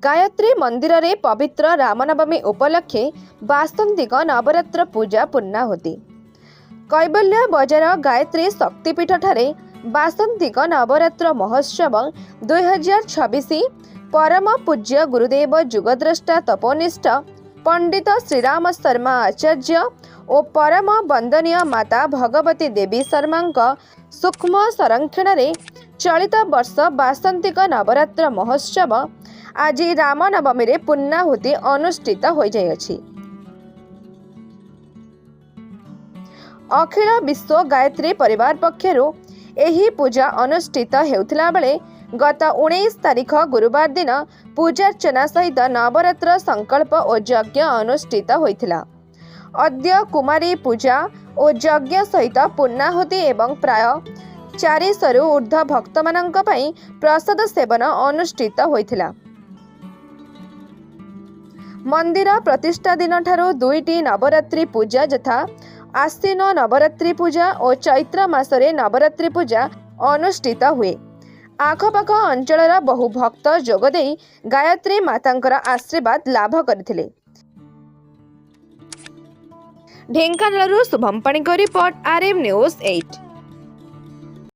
गायत्री मंदिर रे पवित्र रामनवमी उपलक्षे वास्तंतिक नवरात्र पूजा पूर्णाहुति। कैबल्य बजार गायत्री शक्तिपीठ ठारे वास्तंतिक नवरात्र महोत्सव 2026 परम पूज्य गुरुदेव जुगद्रष्टा तपोनिष्ठ पंडित श्रीराम शर्मा आचार्य और परम वंदनीय माता भगवती देवी शर्मा सूक्ष्म संरक्षण रे चलित वर्ष वास्तंतिक नवरात्र महोत्सव आज रामनवमी रे पूर्णाहुति अनुष्ठित हो जाइछि। अखिल विश्व गायत्री परिवार पक्षरु एही पूजा अनुष्ठित हेउथिला बेले गत 19 तारिख गुरुवार दिन पूजार्चना सहित नवरात्र संकल्प और यज्ञ अनुष्ठित होइथिला। अद्य कुमारी पूजा और यज्ञ सहित पूर्णाहुति एवं प्राय 400 रु ऊर्ध्व भक्त मानक पई प्रसाद सेवन अनुष्ठित होइथिला। मंदिर प्रतिष्ठा दिन ठारू दुईटी नवरात्रि पूजा यथा आश्विन नवरात्रि पूजा और चैत्र मासरे नवरात्रि पूजा अनुष्ठित हुए। आखपाख अंचलर बहु भक्त जोगदे गायत्री मातांकर आशीर्वाद लाभ करथिले। ढेंकानालरू शुभम पाणिक रिपोर्ट, RM News 8।